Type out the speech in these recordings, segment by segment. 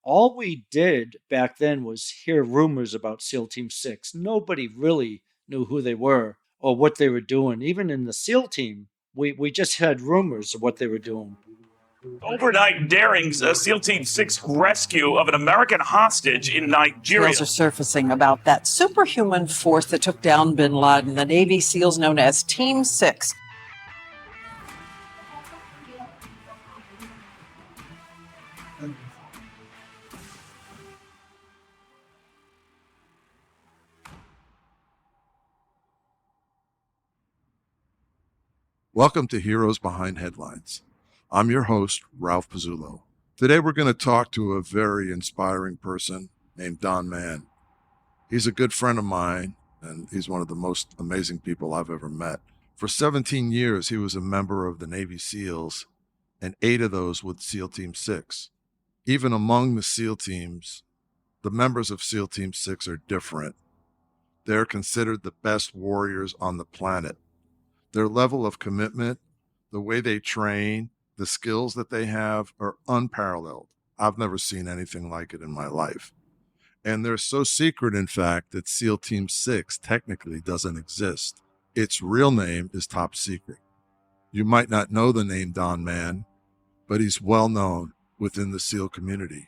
all we did back then was hear rumors about SEAL Team 6. Nobody really knew who they were or what they were doing. Even in the SEAL team, we just had rumors of what they were doing. Overnight darings, SEAL Team 6 rescue of an American hostage in Nigeria. Details are surfacing about that superhuman force that took down bin Laden, the Navy SEALs known as Team 6. Welcome to Heroes Behind Headlines. I'm your host, Ralph Pizzullo. Today we're going to talk to a very inspiring person named Don Mann. He's a good friend of mine, and he's one of the most amazing people I've ever met. For 17 years, he was a member of the Navy SEALs, and 8 of those with SEAL Team 6. Even among the SEAL teams, the members of SEAL Team 6 are different. They're considered the best warriors on the planet. Their level of commitment, the way they train, the skills that they have are unparalleled. I've never seen anything like it in my life. And they're so secret, in fact, that SEAL Team 6 technically doesn't exist. Its real name is top secret. You might not know the name Don Mann, but he's well known within the SEAL community.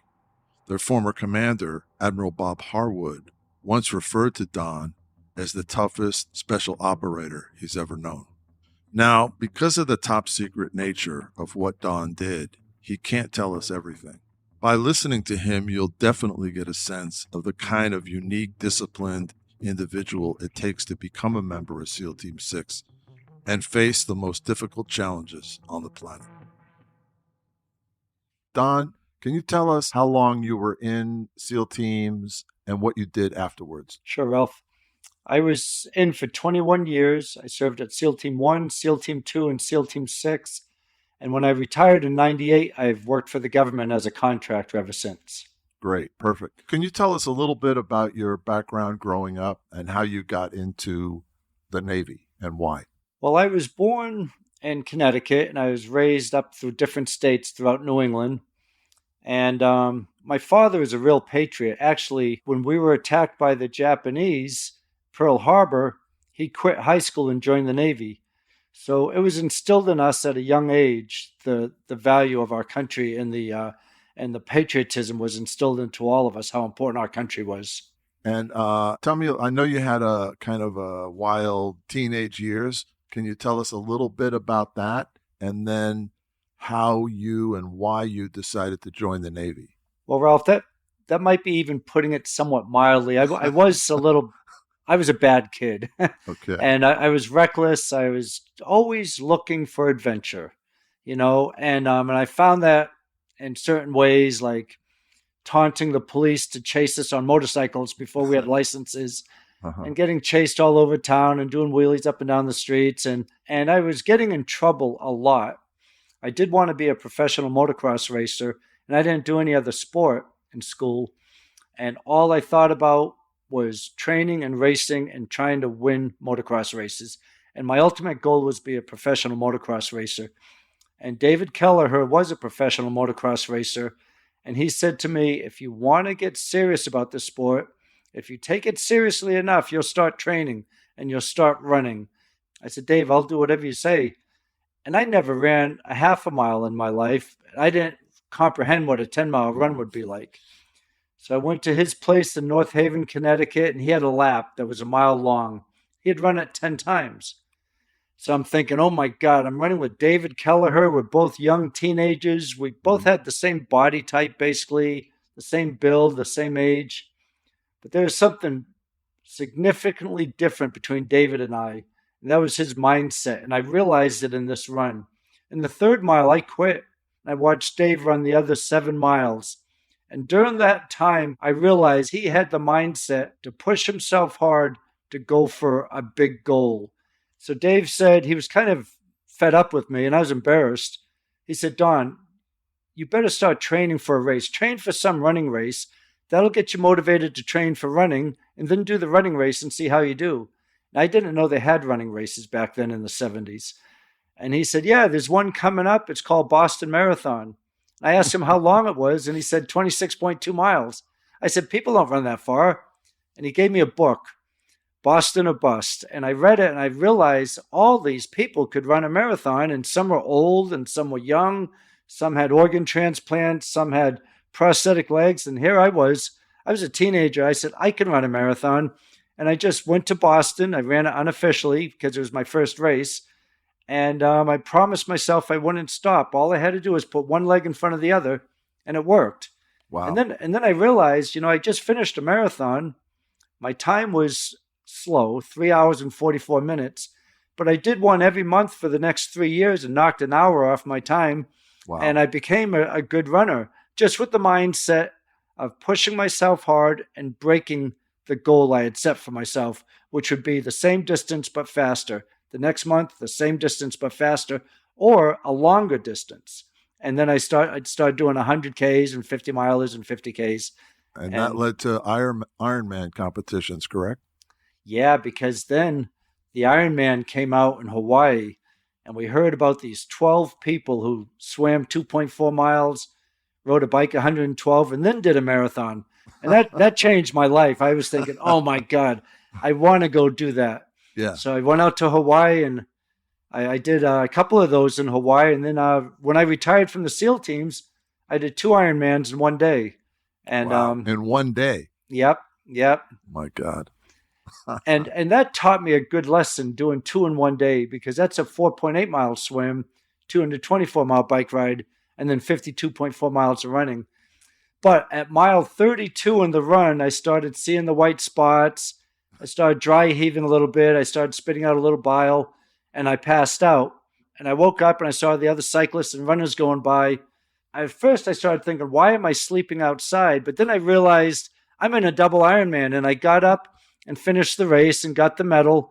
Their former commander, Admiral Bob Harwood, once referred to Don as the toughest special operator he's ever known. Now, because of the top secret nature of what Don did, he can't tell us everything. By listening to him, you'll definitely get a sense of the kind of unique, disciplined individual it takes to become a member of SEAL Team 6 and face the most difficult challenges on the planet. Don, can you tell us how long you were in SEAL teams and what you did afterwards? Sure, Ralph. I was in for 21 years. I served at SEAL Team 1, SEAL Team 2, and SEAL Team 6. And when I retired in 98, I've worked for the government as a contractor ever since. Great, perfect. Can you tell us a little bit about your background growing up and how you got into the Navy and why? Well, I was born in Connecticut, and I was raised up through different states throughout New England. And my father is a real patriot. Actually, when we were attacked by the Japanese, Pearl Harbor, he quit high school and joined the Navy. So it was instilled in us at a young age, the value of our country and the patriotism was instilled into all of us, how important our country was. And tell me, I know you had a kind of a wild teenage years. Can you tell us a little bit about that? And then how you and why you decided to join the Navy? Well, Ralph, that might be even putting it somewhat mildly. I was a bad kid. Okay. And I was reckless. I was always looking for adventure, and I found that in certain ways, like taunting the police to chase us on motorcycles before we had licenses and getting chased all over town and doing wheelies up and down the streets. And I was getting in trouble a lot. I did want to be a professional motocross racer, and I didn't do any other sport in school. And all I thought about was training and racing and trying to win motocross races. And my ultimate goal was to be a professional motocross racer. And David Kelleher was a professional motocross racer. And he said to me, if you want to get serious about the sport, if you take it seriously enough, you'll start training and you'll start running. I said, Dave, I'll do whatever you say. And I never ran a half a mile in my life. I didn't comprehend what a 10-mile run would be like. So I went to his place in North Haven, Connecticut, and he had a lap that was a mile long. He had run it 10 times. So I'm thinking, oh my God, I'm running with David Kelleher. We're both young teenagers. We both had the same body type, basically, the same build, the same age. But there was something significantly different between David and I, and that was his mindset. And I realized it in this run. In the 3rd mile, I quit. I watched Dave run the other 7 miles. And during that time, I realized he had the mindset to push himself hard to go for a big goal. So Dave said he was kind of fed up with me, and I was embarrassed. He said, Don, you better start training for a race. Train for some running race. That'll get you motivated to train for running, and then do the running race and see how you do. And I didn't know they had running races back then in the 70s. And he said, yeah, there's one coming up. It's called Boston Marathon. I asked him how long it was, and he said 26.2 miles. I said, people don't run that far. And he gave me a book, Boston or Bust. And I read it and I realized all these people could run a marathon, and some were old and some were young. Some had organ transplants, some had prosthetic legs. And here I was a teenager. I said, I can run a marathon. And I just went to Boston. I ran it unofficially because it was my first race. And I promised myself I wouldn't stop. All I had to do was put one leg in front of the other, and it worked. Wow. And then I realized, I just finished a marathon. My time was slow, 3 hours and 44 minutes, but I did one every month for the next 3 years and knocked an hour off my time. Wow. And I became a good runner, just with the mindset of pushing myself hard and breaking the goal I had set for myself, which would be the same distance but faster. The next month, the same distance but faster, or a longer distance. And then I'd start doing 100Ks and 50 milers and 50Ks. And that led to Ironman competitions, correct? Yeah, because then the Ironman came out in Hawaii, and we heard about these 12 people who swam 2.4 miles, rode a bike 112, and then did a marathon. And that changed my life. I was thinking, oh my God, I want to go do that. Yeah. So I went out to Hawaii, and I did a couple of those in Hawaii. And then when I retired from the SEAL teams, I did 2 Ironmans in one day. And wow. In one day. Yep. My God. and that taught me a good lesson, doing 2 in one day, because that's a 4.8 mile swim, 224 mile bike ride, and then 52.4 miles of running. But at mile 32 in the run, I started seeing the white spots. I started dry heaving a little bit. I started spitting out a little bile, and I passed out. And I woke up and I saw the other cyclists and runners going by. At first, I started thinking, why am I sleeping outside? But then I realized I'm in a double Ironman, and I got up and finished the race and got the medal.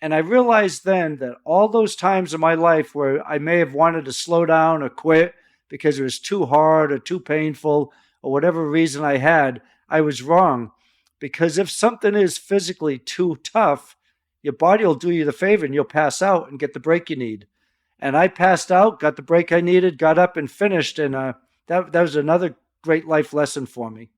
And I realized then that all those times in my life where I may have wanted to slow down or quit because it was too hard or too painful or whatever reason I had, I was wrong. Because if something is physically too tough, your body will do you the favor and you'll pass out and get the break you need. And I passed out, got the break I needed, got up and finished. And that was another great life lesson for me.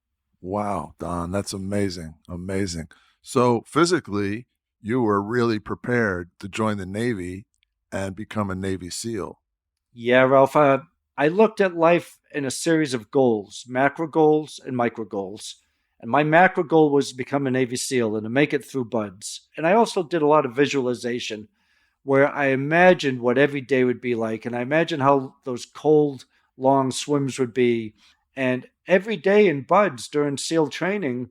Wow, Don, that's amazing. Amazing. So physically, you were really prepared to join the Navy and become a Navy SEAL. Yeah, Ralph. I looked at life in a series of goals, macro goals and micro goals. And my macro goal was to become a Navy SEAL and to make it through BUD/S. And I also did a lot of visualization where I imagined what every day would be like. And I imagined how those cold, long swims would be. And every day in BUD/S during SEAL training,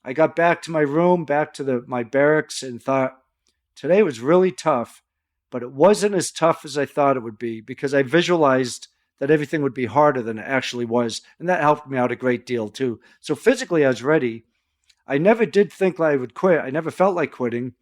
I got back to my room, back to my barracks, and thought, today was really tough, but it wasn't as tough as I thought it would be, because I visualized that everything would be harder than it actually was. And that helped me out a great deal too. So physically, I was ready. I never did think I would quit. I never felt like quitting,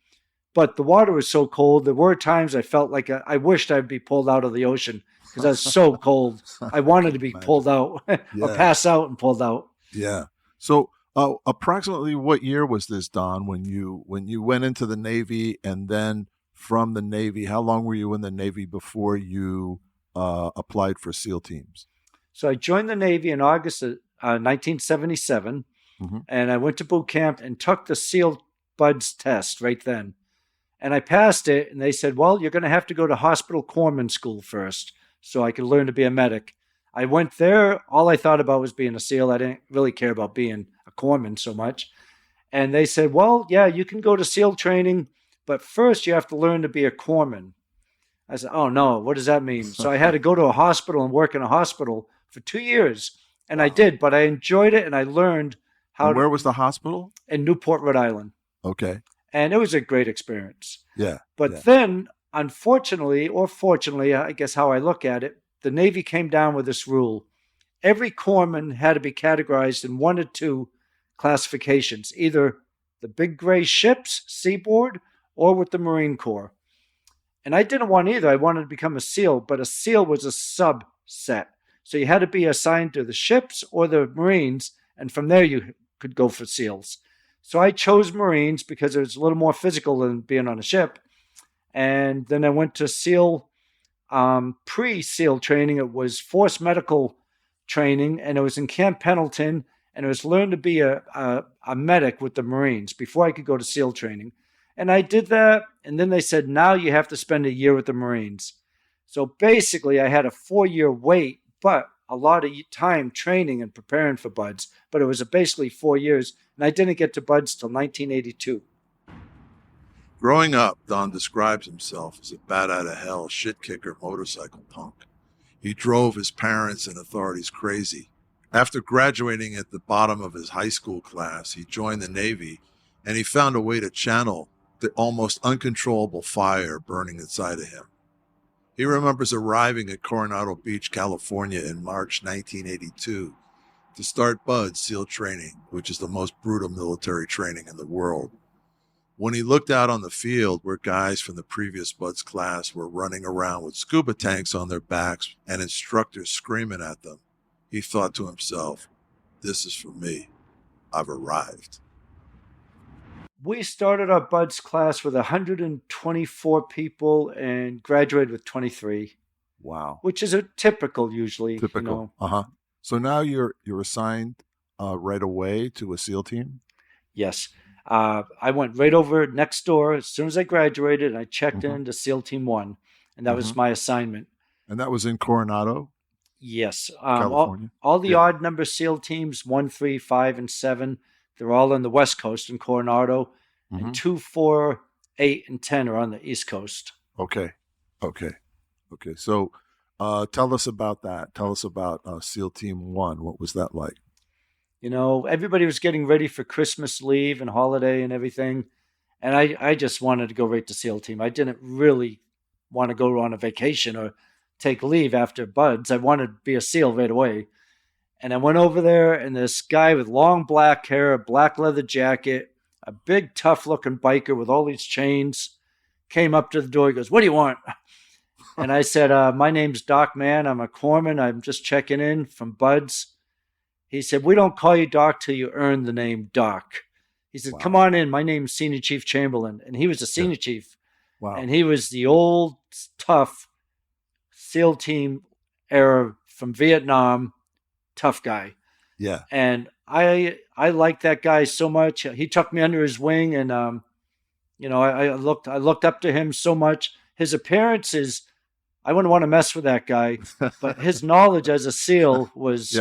but the water was so cold. There were times I felt like I wished I'd be pulled out of the ocean because I was so cold. I wanted to be pulled out or pass out and pulled out. Yeah. So approximately what year was this, Don, when you went into the Navy, and then from the Navy, how long were you in the Navy before you applied for SEAL teams? So I joined the Navy in August of 1977, and I went to boot camp and took the SEAL BUD/S test right then. And I passed it, and they said, well, you're going to have to go to hospital corpsman school first so I could learn to be a medic. I went there. All I thought about was being a SEAL. I didn't really care about being a corpsman so much. And they said, well, yeah, you can go to SEAL training, but first you have to learn to be a corpsman. I said, oh, no, what does that mean? So I had to go to a hospital and work in a hospital for 2 years. And I did, but I enjoyed it, and I learned how And where was the hospital? in Newport, Rhode Island. Okay. And it was a great experience. Yeah. But then, unfortunately, or fortunately, I guess how I look at it, the Navy came down with this rule. Every corpsman had to be categorized in 1 or 2 classifications, either the big gray ships, seaboard, or with the Marine Corps. And I didn't want either. I wanted to become a SEAL, but a SEAL was a subset. So you had to be assigned to the ships or the Marines, and from there you could go for SEALs. So I chose Marines because it was a little more physical than being on a ship. And then I went to SEAL, pre-SEAL training. It was force medical training, and it was in Camp Pendleton, and it was learn to be a medic with the Marines before I could go to SEAL training. And I did that, and then they said, now you have to spend a year with the Marines. So basically, I had a 4-year wait, but a lot of time training and preparing for BUDS. But it was basically 4 years, and I didn't get to BUDS till 1982. Growing up, Don describes himself as a bat-out-of-hell, shit-kicker motorcycle punk. He drove his parents and authorities crazy. After graduating at the bottom of his high school class, he joined the Navy, and he found a way to channel the almost uncontrollable fire burning inside of him. He remembers arriving at Coronado Beach, California in March 1982 to start BUDS SEAL training, which is the most brutal military training in the world. When he looked out on the field where guys from the previous BUDS class were running around with scuba tanks on their backs and instructors screaming at them, he thought to himself, this is for me. I've arrived. We started our BUDS class with 124 people and graduated with 23. Wow. Which is a typical usually. Typical. So now you're assigned right away to a SEAL team? Yes. I went right over next door as soon as I graduated, and I checked into SEAL Team 1, and that was my assignment. And that was in Coronado? Yes. California? All the odd number SEAL teams, 1, 3, 5, and 7, they're all on the West Coast in Coronado, and 2, 4, 8, and 10 are on the East Coast. Okay. So tell us about that. Tell us about SEAL Team 1. What was that like? Everybody was getting ready for Christmas leave and holiday and everything. And I just wanted to go right to SEAL Team. I didn't really want to go on a vacation or take leave after BUDS. I wanted to be a SEAL right away. And I went over there, and this guy with long black hair, a black leather jacket, a big tough looking biker with all these chains came up to the door. He goes, "What do you want?" And I said, "My name's Doc Mann. I'm a corpsman. I'm just checking in from BUDS." He said, "We don't call you Doc till you earn the name Doc." He said, "Come on in. My name's Senior Chief Chamberlain." And he was a senior chief. Wow. And he was the old, tough SEAL team era from Vietnam, tough guy. Yeah. And I liked that guy so much. He took me under his wing, and I looked up to him so much. His appearances, I wouldn't want to mess with that guy, but his knowledge as a SEAL was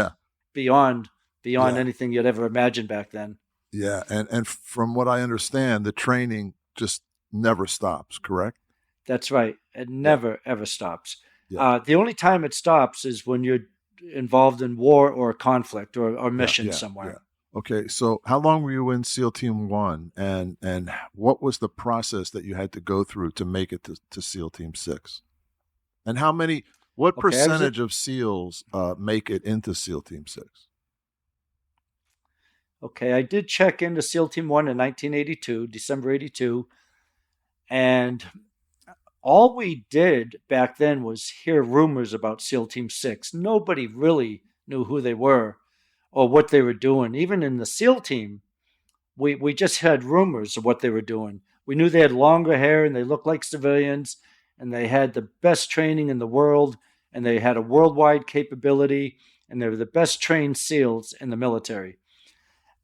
beyond anything you'd ever imagine back then. Yeah, and from what I understand, the training just never stops, correct? That's right. It never, ever stops. Yeah. The only time it stops is when you're involved in war or a conflict or mission somewhere. Yeah. Okay, so how long were you in SEAL Team 1, and what was the process that you had to go through to make it to SEAL Team 6? And what percentage of SEALs make it into SEAL Team 6? Okay, I did check into SEAL Team 1 in 1982, December 82, and all we did back then was hear rumors about SEAL Team 6. Nobody really knew who they were or what they were doing. Even in the SEAL team, we just had rumors of what they were doing. We knew they had longer hair and they looked like civilians, and they had the best training in the world, and they had a worldwide capability, and they were the best trained SEALs in the military.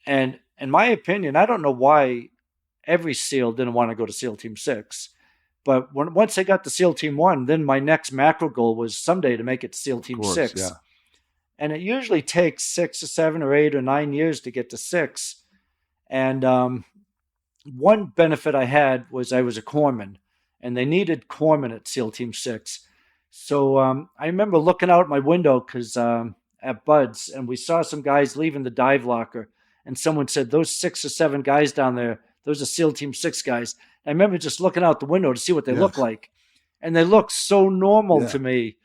And in my opinion, I don't know why every SEAL didn't want to go to SEAL Team 6. But once I got to SEAL Team 1, then my next macro goal was someday to make it to SEAL Team 6. Yeah. And it usually takes 6 or 7 or 8 or 9 years to get to 6. And one benefit I had was I was a corpsman, and they needed corpsmen at SEAL Team 6. So I remember looking out my window at BUDS, and we saw some guys leaving the dive locker, and someone said, "Those 6 or 7 guys down there, those are SEAL Team 6 guys." I remember just looking out the window to see what they look like. And they look so normal to me,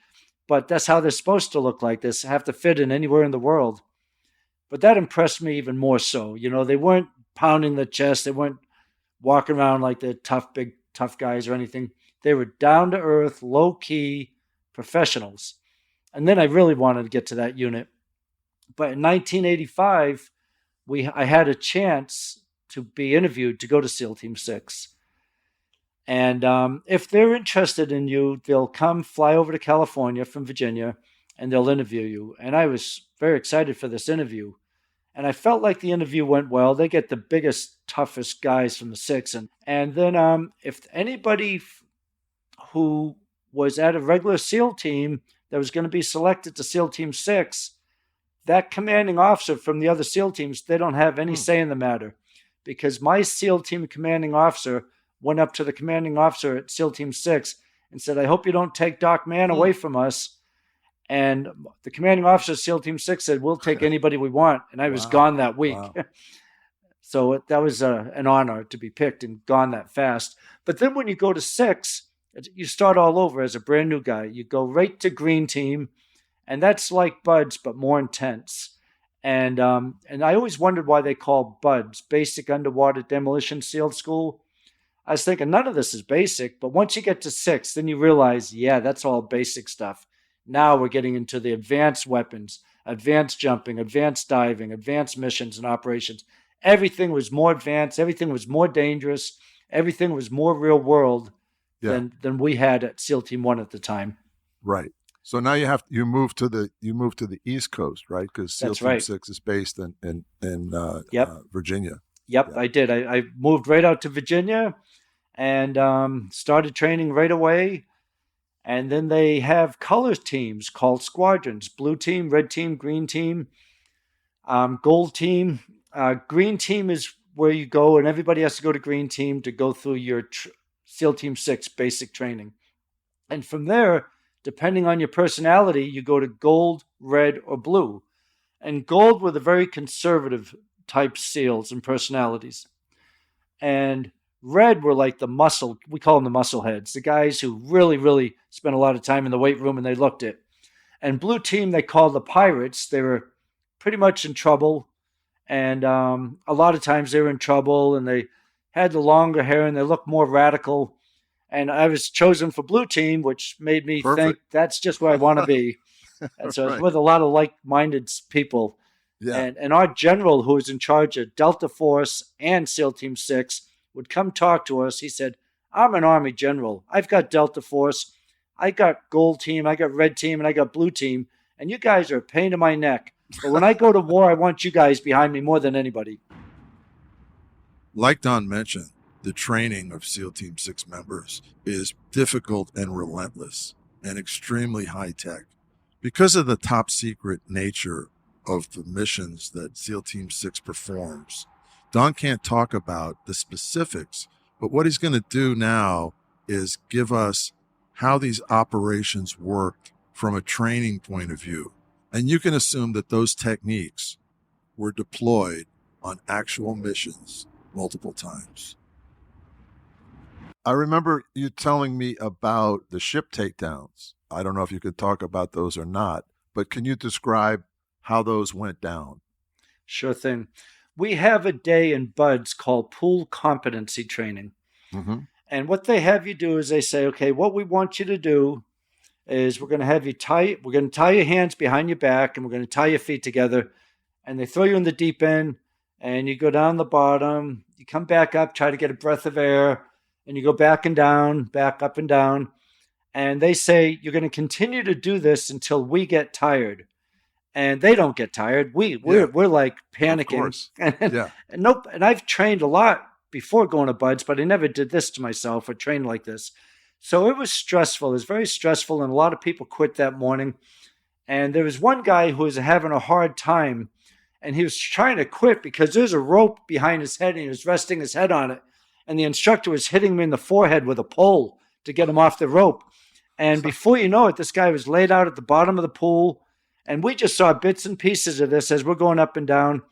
but that's how they're supposed to look like. They have to fit in anywhere in the world. But that impressed me even more so. They weren't pounding the chest. They weren't walking around like they're big, tough guys or anything. They were down to earth, low key professionals. And then I really wanted to get to that unit. But in 1985, I had a chance to be interviewed to go to SEAL Team 6. And if they're interested in you, they'll fly over to California from Virginia, and they'll interview you. And I was very excited for this interview. And I felt like the interview went well. They get the biggest, toughest guys from the 6. And then if anybody who was at a regular SEAL team that was going to be selected to SEAL Team 6, that commanding officer from the other SEAL teams, they don't have any say in the matter. Because my SEAL team commanding officer went up to the commanding officer at SEAL Team 6 and said, I hope you don't take Doc Mann away from us. And the commanding officer of SEAL Team 6 said, we'll take anybody we want. And I was gone that week. Wow. So that was an honor to be picked and gone that fast. But then when you go to 6, you start all over as a brand new guy. You go right to Green Team, and that's like BUDS, but more intense. And I always wondered why they call BUDS, Basic Underwater Demolition SEAL School. I was thinking none of this is basic, but once you get to 6, then you realize, yeah, that's all basic stuff. Now we're getting into the advanced weapons, advanced jumping, advanced diving, advanced missions and operations. Everything was more advanced. Everything was more dangerous. Everything was more real world than we had at SEAL Team 1 at the time. Right. So now you move to the East Coast, right? Because SEAL Team 6 is based in Virginia. Yep, I did. I moved right out to Virginia and started training right away. And then they have color teams called squadrons: blue team, red team, green team, gold team. Green team is where you go, and everybody has to go to green team to go through your SEAL Team 6 basic training. And from there, depending on your personality, you go to gold, red, or blue. And gold were the very conservative type SEALs and personalities. And red were like the muscle, we call them the muscle heads, the guys who really, really spent a lot of time in the weight room and they looked it. And blue team, they called the pirates. They were pretty much in trouble. And a lot of times they were in trouble and they had the longer hair and they looked more radical. And I was chosen for blue team, which made me think that's just where I want to be. And so it's with a lot of like-minded people. Yeah. And our general, who was in charge of Delta Force and SEAL Team 6, would come talk to us. He said, I'm an Army general. I've got Delta Force. I got gold team. I got red team. And I got blue team. And you guys are a pain in my neck. But when I go to war, I want you guys behind me more than anybody. Like Don mentioned, the training of SEAL Team 6 members is difficult and relentless and extremely high-tech. Because of the top-secret nature of the missions that SEAL Team 6 performs, Don can't talk about the specifics, but what he's going to do now is give us how these operations work from a training point of view. And you can assume that those techniques were deployed on actual missions multiple times. I remember you telling me about the ship takedowns. I don't know if you could talk about those or not, but can you describe how those went down? Sure thing. We have a day in BUDS called pool competency training. Mm-hmm. And what they have you do is they say, okay, what we want you to do is we're going to tie your hands behind your back and we're going to tie your feet together. And they throw you in the deep end and you go down the bottom. You come back up, try to get a breath of air, and you go back and down, back up and down. And they say, you're going to continue to do this until we get tired. And they don't get tired. We're like panicking. And I've trained a lot before going to BUDS, but I never did this to myself or trained like this. So it was stressful. It was very stressful, and a lot of people quit that morning. And there was one guy who was having a hard time, and he was trying to quit because there's a rope behind his head, and he was resting his head on it. And the instructor was hitting him in the forehead with a pole to get him off the rope. And before you know it, this guy was laid out at the bottom of the pool. And we just saw bits and pieces of this as we're going up and down.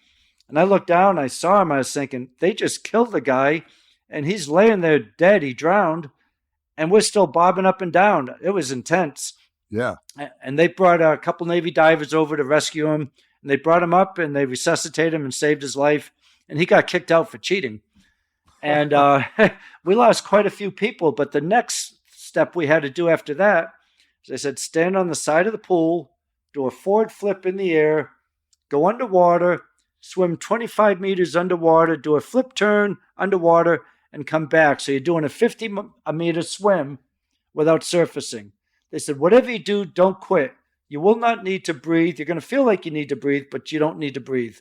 And I looked down, I saw him, I was thinking, they just killed the guy, and he's laying there dead, he drowned, and we're still bobbing up and down. It was intense. Yeah. And they brought a couple Navy divers over to rescue him, and they brought him up, and they resuscitated him and saved his life, and he got kicked out for cheating. And we lost quite a few people, but the next step we had to do after that, is they said, stand on the side of the pool, do a forward flip in the air, go underwater, swim 25 meters underwater, do a flip turn underwater, and come back. So you're doing a 50-meter swim without surfacing. They said, whatever you do, don't quit. You will not need to breathe. You're going to feel like you need to breathe, but you don't need to breathe.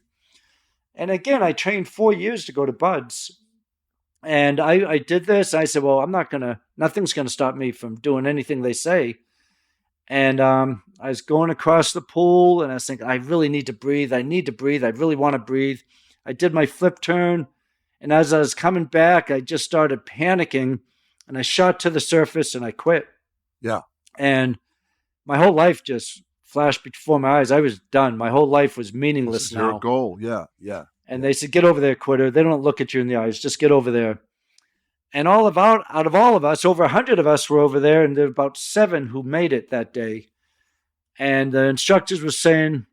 And again, I trained 4 years to go to Buds. And I did this. I said, well, nothing's going to stop me from doing anything they say. And I was going across the pool and I was thinking, I really need to breathe. I need to breathe. I really want to breathe. I did my flip turn. And as I was coming back, I just started panicking and I shot to the surface and I quit. Yeah. And my whole life just flashed before my eyes. I was done. My whole life was meaningless This is now. your goal. Yeah. Yeah. And they said, get over there, quitter. They don't look at you in the eyes. Just get over there. And out of all of us, over 100 of us were over there, and there were about 7 who made it that day. And the instructors were saying,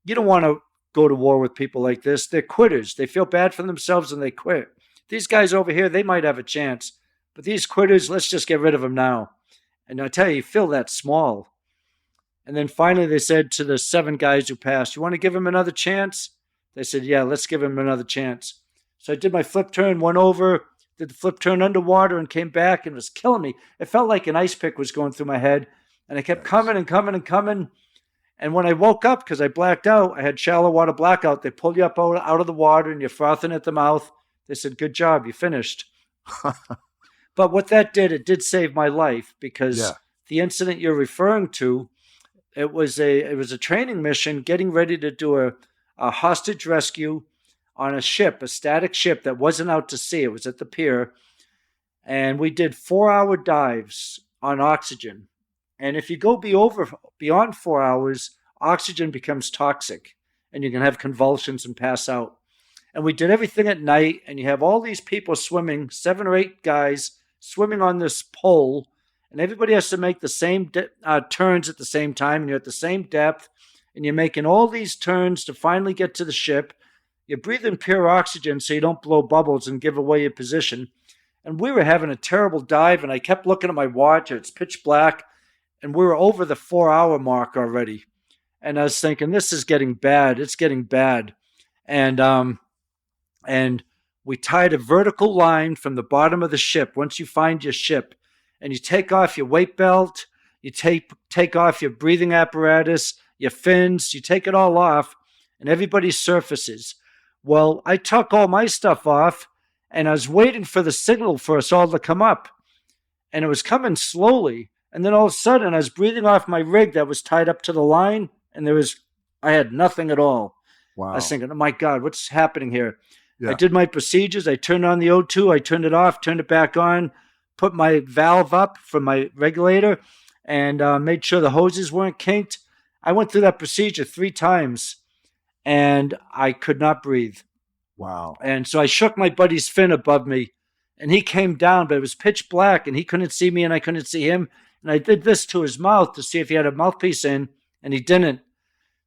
you don't want to go to war with people like this. They're quitters. They feel bad for themselves and they quit. These guys over here, they might have a chance. But these quitters, let's just get rid of them now. And I tell you feel that small. And then finally they said to the 7 guys who passed, you want to give him another chance? They said, yeah, let's give him another chance. So I did my flip turn, went over, did the flip turn underwater and came back and it was killing me. It felt like an ice pick was going through my head. And I kept coming and coming and coming. And when I woke up, because I blacked out, I had shallow water blackout. They pulled you up out of the water and you're frothing at the mouth. They said, good job, you finished. But what that did, it did save my life because the incident you're referring to, it was a training mission getting ready to do a hostage rescue on a ship, a static ship that wasn't out to sea. It was at the pier. And we did 4-hour dives on oxygen. And if you go beyond 4 hours, oxygen becomes toxic and you can have convulsions and pass out. And we did everything at night, and you have all these people swimming, 7 or 8 guys swimming on this pole, and everybody has to make the same turns at the same time, and you're at the same depth, and you're making all these turns to finally get to the ship. You're breathing pure oxygen so you don't blow bubbles and give away your position. And we were having a terrible dive, and I kept looking at my watch. It's pitch black, and we were over the 4-hour mark already. And I was thinking, this is getting bad. It's getting bad. And we tied a vertical line from the bottom of the ship. Once you find your ship, and you take off your weight belt, you take off your breathing apparatus, your fins, you take it all off, and everybody surfaces. Well, I took all my stuff off, and I was waiting for the signal for us all to come up. And it was coming slowly. And then all of a sudden, I was breathing off my rig that was tied up to the line, and I had nothing at all. Wow. I was thinking, oh my God, what's happening here? Yeah. I did my procedures. I turned on the O2. I turned it off, turned it back on, put my valve up from my regulator, and made sure the hoses weren't kinked. I went through that procedure 3 times, and I could not breathe. Wow. And so I shook my buddy's fin above me, and he came down, but it was pitch black, and he couldn't see me, and I couldn't see him. And I did this to his mouth to see if he had a mouthpiece in, and he didn't.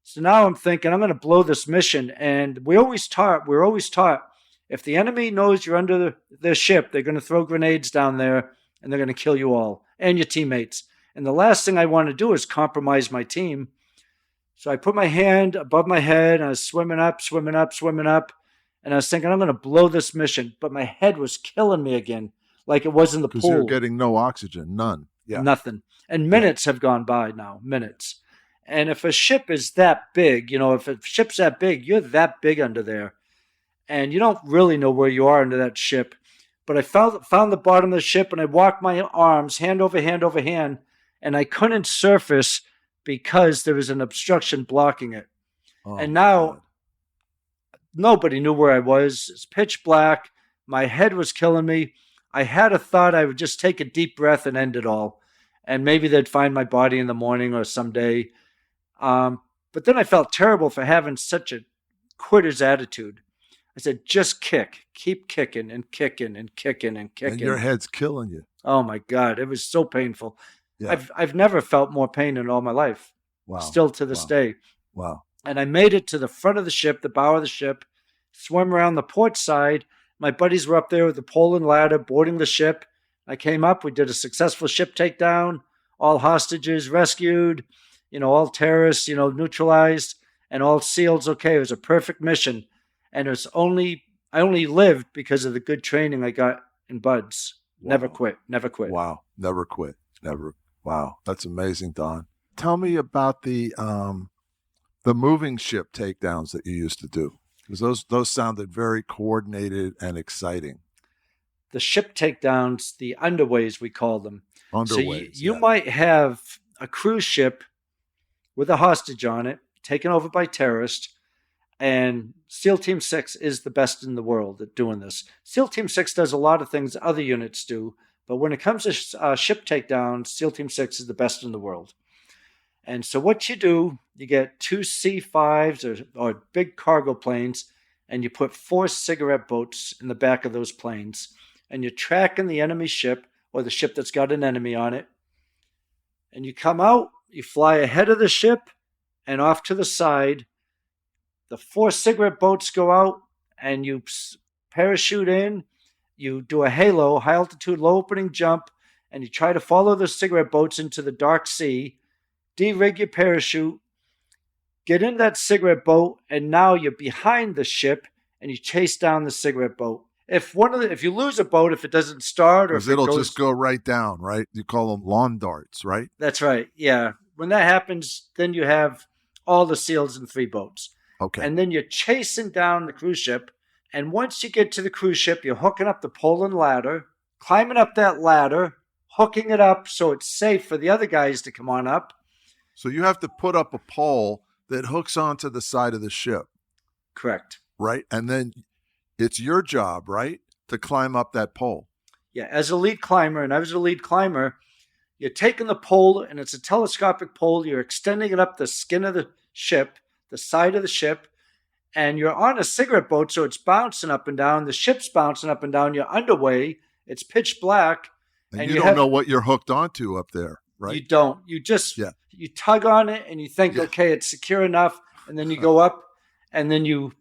So now I'm thinking, I'm going to blow this mission. And we're always taught, if the enemy knows you're under their ship, they're going to throw grenades down there, and they're going to kill you all and your teammates. And the last thing I want to do is compromise my team. So I put my hand above my head, and I was swimming up. And I was thinking, I'm going to blow this mission. But my head was killing me again, like it was in the pool. Because you're getting no oxygen, none. Yeah. Nothing. And minutes have gone by now, minutes. And if a ship is that big, if a ship's that big, you're that big under there. And you don't really know where you are under that ship. But I found the bottom of the ship, and I walked my arms hand over hand over hand, and I couldn't surface because there was an obstruction blocking it. Oh, and now God. Nobody knew where I was. It's pitch black. My head was killing me. I had a thought I would just take a deep breath and end it all. And maybe they'd find my body in the morning or someday. But then I felt terrible for having such a quitter's attitude. I said, just kick. Keep kicking and kicking and kicking and kicking. And your head's killing you. Oh, my God. It was so painful. Yeah. I've never felt more pain in all my life. Wow. Still to this day. Wow. And I made it to the front of the ship, the bow of the ship, swam around the port side. My buddies were up there with the pole and ladder boarding the ship. I came up. We did a successful ship takedown. All hostages rescued. All terrorists, neutralized, and all SEALs okay. It was a perfect mission. And I only lived because of the good training I got in Buds. Wow. Never quit. Wow. Never quit. Never. Wow. That's amazing, Don. tell me about the moving ship takedowns that you used to do, because those sounded very coordinated and exciting. The ship takedowns, the underways, we call them. So Underways. you might have a cruise ship with a hostage on it, taken over by terrorists, and SEAL Team 6 is the best in the world at doing this. SEAL Team 6 does a lot of things other units do, but when it comes to ship takedowns, SEAL Team 6 is the best in the world. And so what you do, you get 2 C-5s or big cargo planes, and you put 4 cigarette boats in the back of those planes, and you're tracking the enemy ship or the ship that's got an enemy on it. And you come out, you fly ahead of the ship and off to the side. The 4 cigarette boats go out, and you parachute in. You do a halo, high altitude, low opening jump, and you try to follow the cigarette boats into the dark sea, de-rig your parachute, get in that cigarette boat, and now you're behind the ship, and you chase down the cigarette boat. If you lose a boat, if it doesn't start, or if it'll goes, just go right down, right? You call them lawn darts, right? That's right. Yeah. When that happens, then you have all the SEALs in 3 boats. Okay. And then you're chasing down the cruise ship. And once you get to the cruise ship, you're hooking up the pole and ladder, climbing up that ladder, hooking it up so it's safe for the other guys to come on up. So you have to put up a pole that hooks onto the side of the ship. Correct. Right? And then it's your job, right, to climb up that pole. Yeah, as a lead climber, and I was a lead climber, you're taking the pole, and it's a telescopic pole. You're extending it up the skin of the ship, the side of the ship, and you're on a cigarette boat, so it's bouncing up and down. The ship's bouncing up and down. You're underway. It's pitch black. And you don't know what you're hooked onto up there, right? You don't. You just, you tug on it, and you think, okay, it's secure enough, and then you go up, and then you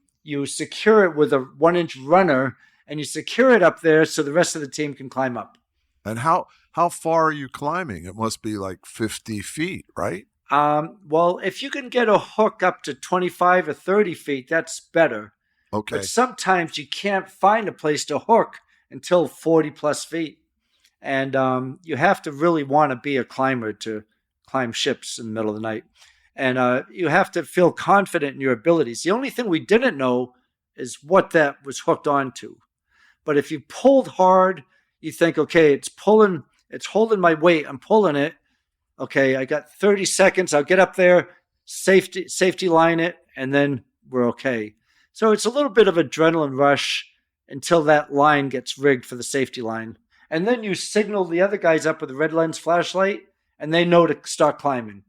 secure it with a 1-inch runner, and you secure it up there so the rest of the team can climb up. And how far are you climbing? It must be like 50 feet, right? Well, if you can get a hook up to 25 or 30 feet, that's better. Okay. But sometimes you can't find a place to hook until 40 plus feet. And you have to really want to be a climber to climb ships in the middle of the night. And you have to feel confident in your abilities. The only thing we didn't know is what that was hooked onto. But if you pulled hard, you think, okay, it's holding my weight. I'm pulling it. Okay, I got 30 seconds. I'll get up there, safety line it, and then we're okay. So it's a little bit of adrenaline rush until that line gets rigged for the safety line. And then you signal the other guys up with a red lens flashlight, and they know to start climbing.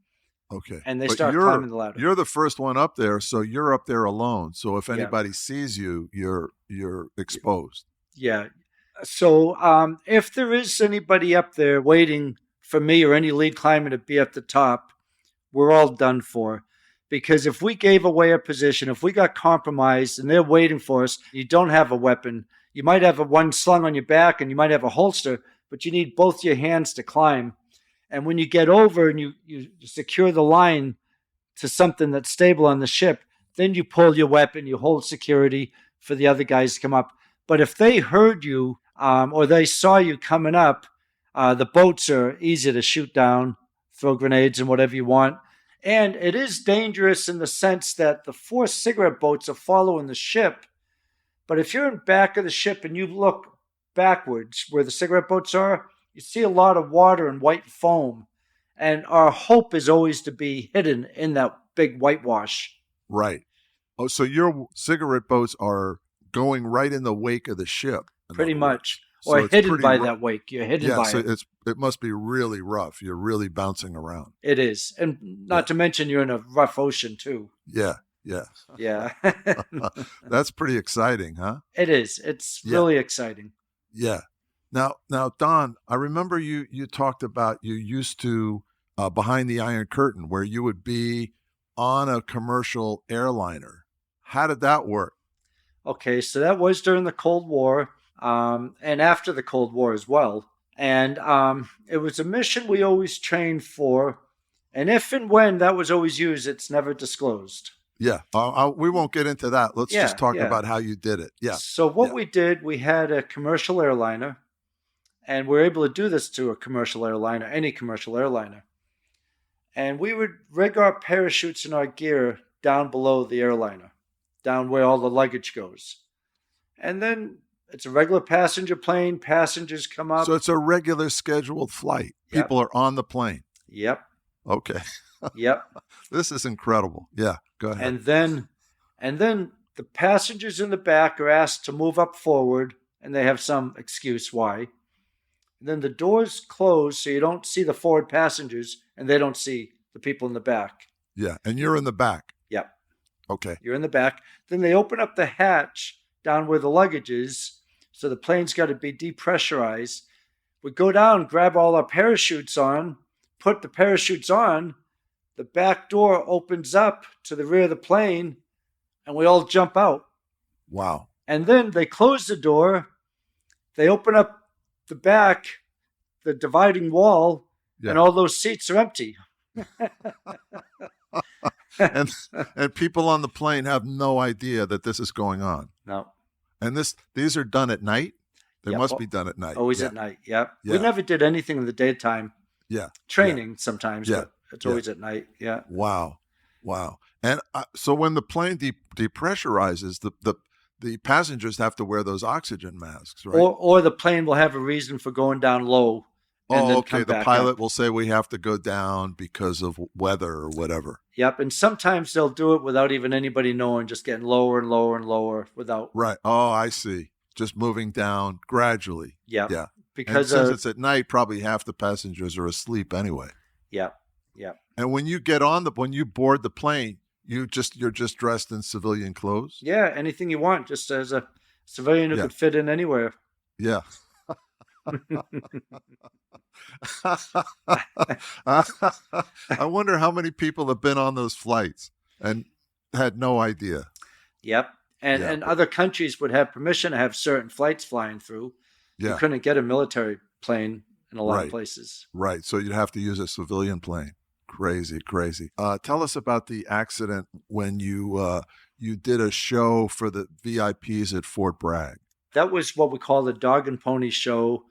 Okay. And they start climbing the ladder. You're the first one up there, so you're up there alone. So if anybody sees you, you're exposed. Yeah. So if there is anybody up there waiting for me or any lead climber to be at the top, we're all done for. Because if we gave away a position, if we got compromised and they're waiting for us, you don't have a weapon. You might have one slung on your back and you might have a holster, but you need both your hands to climb. And when you get over and you secure the line to something that's stable on the ship, then you pull your weapon, you hold security for the other guys to come up. But if they heard you or they saw you coming up, the boats are easy to shoot down, throw grenades and whatever you want. And it is dangerous in the sense that the 4 cigarette boats are following the ship. But if you're in back of the ship and you look backwards where the cigarette boats are, you see a lot of water and white foam. And our hope is always to be hidden in that big whitewash. Right. Oh, so your cigarette boats are going right in the wake of the ship. Pretty much. Or so hidden by that wake. You're hidden by it. Yeah, so it must be really rough. You're really bouncing around. It is. And not to mention you're in a rough ocean too. Yeah, yeah. Yeah. That's pretty exciting, huh? It is. It's really exciting. Yeah. Now, Don, I remember you talked about you used to behind the Iron Curtain where you would be on a commercial airliner. How did that work? Okay, so that was during the Cold War. And after the Cold War as well. And it was a mission we always trained for. And if and when that was always used, it's never disclosed. Yeah, we won't get into that. Let's just talk about how you did it. Yeah. So what we did, we had a commercial airliner. And we're able to do this to a commercial airliner, any commercial airliner. And we would rig our parachutes and our gear down below the airliner, down where all the luggage goes. And then it's a regular passenger plane. Passengers come up. So it's a regular scheduled flight. Yep. People are on the plane. Yep. Okay. Yep. This is incredible. Yeah, go ahead. And then the passengers in the back are asked to move up forward, and they have some excuse why. And then the doors close so you don't see the forward passengers, and they don't see the people in the back. Yeah, and you're in the back. Yep. Okay. You're in the back. Then they open up the hatch down where the luggage is, so the plane's got to be depressurized. We go down, grab all our parachutes on, put the parachutes on. The back door opens up to the rear of the plane, and we all jump out. Wow. And then they close the door. They open up the back, the dividing wall, and all those seats are empty. and people on the plane have no idea that this is going on. No. And these are done at night? They must be done at night. Always at night, yeah. We never did anything in the daytime. Yeah. Training sometimes, but it's always at night, yeah. Wow. And so when the plane depressurizes, the passengers have to wear those oxygen masks, right? Or the plane will have a reason for going down low. Oh, okay. The pilot will say we have to go down because of weather or whatever. Yep. And sometimes they'll do it without even anybody knowing, just getting lower and lower and lower without. Right. Oh, I see. Just moving down gradually. Yep. Yeah. Because and since it's at night, probably half the passengers are asleep anyway. Yep. Yep. And when you board the plane, you're just dressed in civilian clothes? Yeah, anything you want, just as a civilian who could fit in anywhere. Yeah. I wonder how many people have been on those flights and had no idea. Yep. And other countries would have permission to have certain flights flying through. Yeah. You couldn't get a military plane in a lot of places. Right. So you'd have to use a civilian plane. Crazy. Tell us about the accident when you did a show for the VIPs at Fort Bragg. That was what we call the Dog and Pony Show.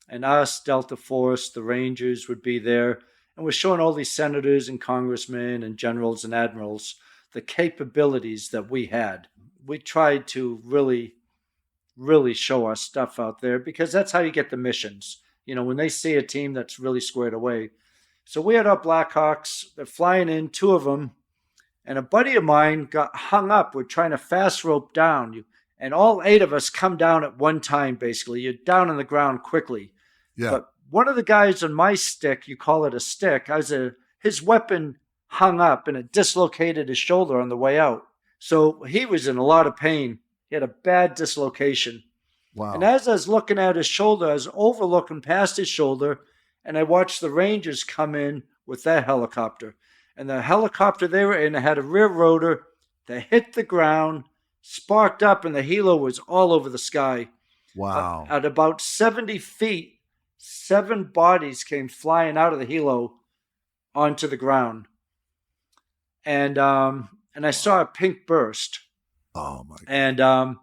And us, Delta Force, the Rangers would be there. And we're showing all these senators and congressmen and generals and admirals the capabilities that we had. We tried to really, really show our stuff out there because that's how you get the missions. You know, when they see a team that's really squared away. So we had our Blackhawks. They're flying in, 2 of them. And a buddy of mine got hung up. We're trying to fast rope down. And all 8 of us come down at one time, basically. You're down on the ground quickly. Yeah. But one of the guys on my stick, you call it a stick, his weapon hung up and it dislocated his shoulder on the way out. So he was in a lot of pain. He had a bad dislocation. Wow. And as I was looking at his shoulder, I was overlooking past his shoulder, and I watched the Rangers come in with their helicopter. And the helicopter they were in had a rear rotor that hit the ground, sparked up, and the helo was all over the sky. Wow. At about 70 feet, 7 bodies came flying out of the helo onto the ground. And I saw a pink burst. Oh, my God. And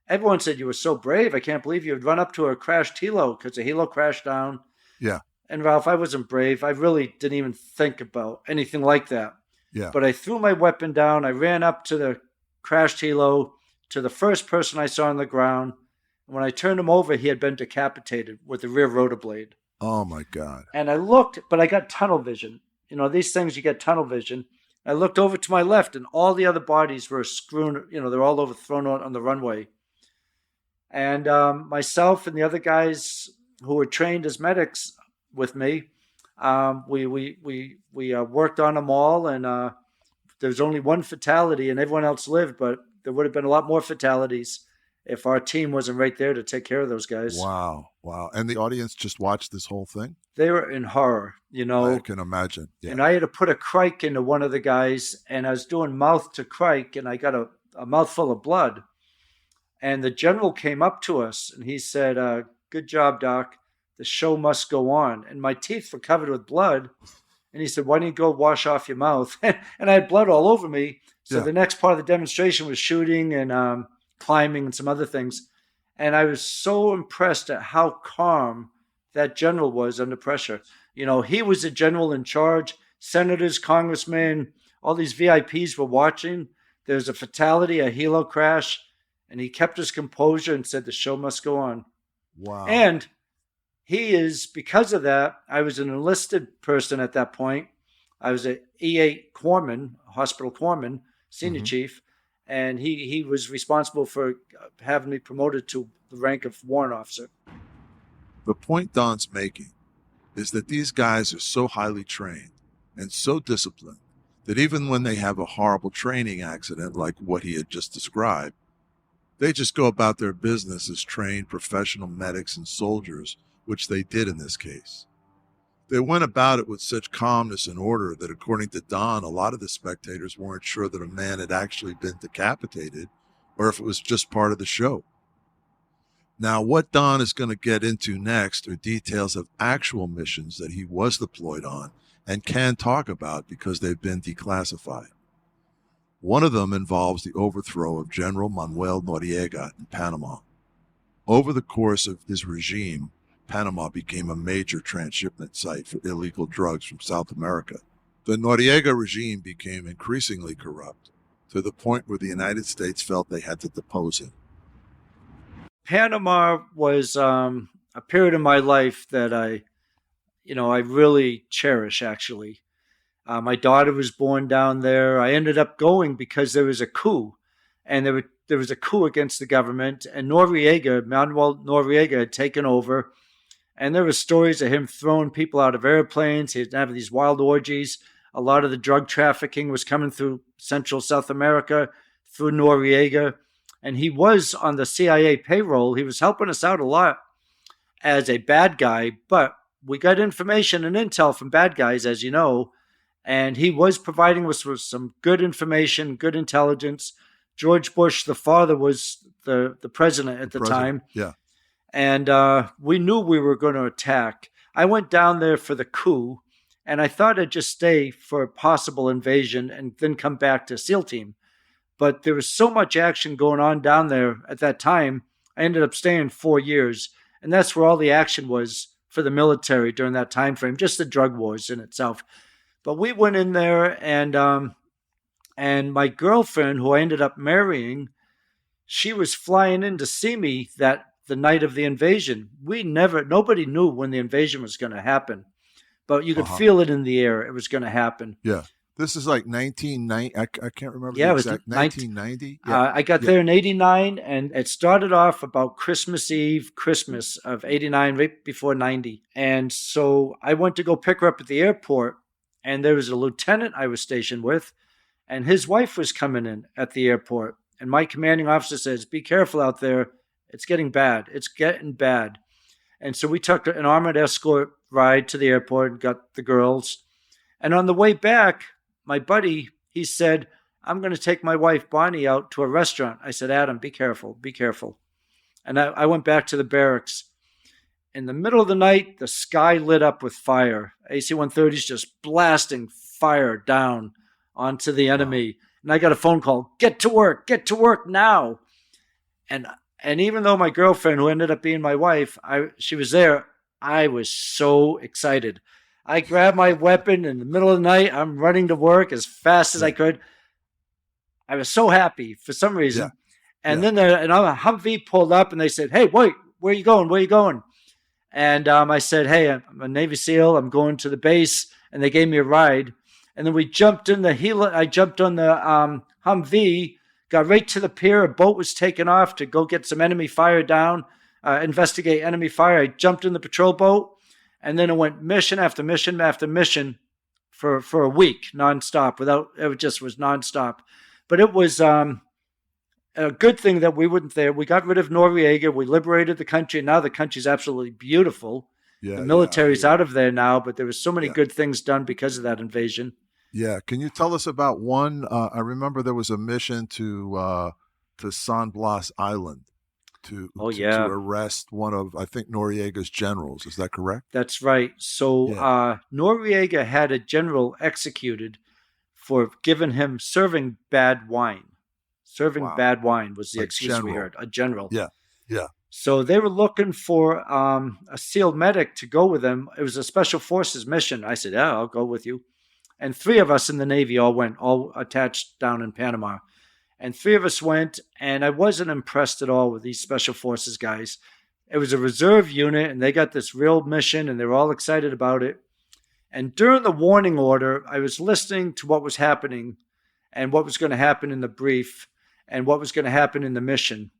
everyone said, "You were so brave. I can't believe you had run up to a crashed helo," because the helo crashed down. Yeah. And Ralph, I wasn't brave. I really didn't even think about anything like that. Yeah. But I threw my weapon down. I ran up to the crashed helo, to the first person I saw on the ground. And when I turned him over, he had been decapitated with the rear rotor blade. Oh, my God. And I looked, but I got tunnel vision. You know, these things, you get tunnel vision. I looked over to my left, and all the other bodies were strewn, they're all over, thrown out on the runway. And myself and the other guys who were trained as medics with me, we worked on them all, and there was only 1 fatality, and everyone else lived, but there would have been a lot more fatalities if our team wasn't right there to take care of those guys. Wow. And the audience just watched this whole thing? They were in horror, I can imagine. Yeah. And I had to put a crike into one of the guys, and I was doing mouth to crike, and I got a mouthful of blood. And the general came up to us, and he said, "Good job, Doc. The show must go on." And my teeth were covered with blood. And he said, "Why don't you go wash off your mouth?" And I had blood all over me. So the next part of the demonstration was shooting and climbing and some other things. And I was so impressed at how calm that general was under pressure. He was the general in charge. senators, congressmen, all these VIPs were watching. There was a fatality, a helo crash, and he kept his composure and said the show must go on. Wow. And he is, because of that, I was an enlisted person at that point. I was an E8 corpsman, hospital corpsman, senior chief, and he was responsible for having me promoted to the rank of warrant officer. The point Don's making is that these guys are so highly trained and so disciplined that even when they have a horrible training accident like what he had just described, they just go about their business as trained professional medics and soldiers, which they did in this case. They went about it with such calmness and order that, according to Don, a lot of the spectators weren't sure that a man had actually been decapitated or if it was just part of the show. Now, what Don is going to get into next are details of actual missions that he was deployed on and can talk about because they've been declassified. One of them involves the overthrow of General Manuel Noriega in Panama. Over the course of his regime, Panama became a major transshipment site for illegal drugs from South America. The Noriega regime became increasingly corrupt to the point where the United States felt they had to depose him. Panama was a period in my life that I really cherish, actually. My daughter was born down there. I ended up going because there was a coup, and there was a coup against the government, and Manuel Noriega had taken over, and there were stories of him throwing people out of airplanes. He'd have these wild orgies. A lot of the drug trafficking was coming through Central South America, through Noriega, and he was on the CIA payroll. He was helping us out a lot as a bad guy, but we got information and intel from bad guys, as you know, and he was providing us with some good information, good intelligence. George Bush, the father, was the president at the time. Yeah. And we knew we were going to attack. I went down there for the coup, and I thought I'd just stay for a possible invasion and then come back to SEAL Team. But there was so much action going on down there at that time, I ended up staying 4 years. And that's where all the action was for the military during that time frame, just the drug wars in itself. But we went in there, and my girlfriend, who I ended up marrying, she was flying in to see me the night of the invasion. Nobody knew when the invasion was going to happen, but you could feel it in the air. It was going to happen. Yeah. This is like 1990. I can't remember Yeah, the it was exact 1990. Yeah. I got there in 89, and it started off about Christmas of 89, right before 90. And so I went to go pick her up at the airport, and there was a lieutenant I was stationed with, and his wife was coming in at the airport. And my commanding officer says, "Be careful out there. It's getting bad. It's getting bad." And so we took an armored escort ride to the airport and got the girls. And on the way back, my buddy, he said, "I'm going to take my wife Bonnie out to a restaurant." I said, "Adam, be careful, be careful." And I went back to the barracks. In the middle of the night, the sky lit up with fire. AC-130s just blasting fire down onto the enemy. And I got a phone call, get to work now. And even though my girlfriend, who ended up being my wife, she was there, I was so excited. I grabbed my weapon in the middle of the night. I'm running to work as fast as I could. I was so happy for some reason. Yeah. And then another Humvee pulled up, and they said, "Hey, wait, where are you going? Where are you going?" And I said, "Hey, I'm a Navy SEAL. I'm going to the base." And they gave me a ride. And then we jumped in the helo. I jumped on the Humvee, got right to the pier. A boat was taken off to go get some enemy fire down, investigate enemy fire. I jumped in the patrol boat, and then it went mission after mission after mission for a week, nonstop. It just was nonstop. But it was a good thing that we weren't there. We got rid of Noriega. We liberated the country. Now the country's absolutely beautiful. Yeah, the military's out of there now, but there was so many good things done because of that invasion. Yeah. Can you tell us about one? I remember there was a mission to San Blas Island to arrest one of, I think, Noriega's generals. Is that correct? That's right. So Noriega had a general executed for giving him serving bad wine. Serving bad wine was the excuse we heard. A general. Yeah. Yeah. So they were looking for a SEAL medic to go with them. It was a special forces mission. I said, "Yeah, I'll go with you." And 3 of us in the Navy all went, all attached down in Panama. And 3 of us went, and I wasn't impressed at all with these Special Forces guys. It was a reserve unit, and they got this real mission, and they were all excited about it. And during the warning order, I was listening to what was happening and what was going to happen in the brief and what was going to happen in the mission.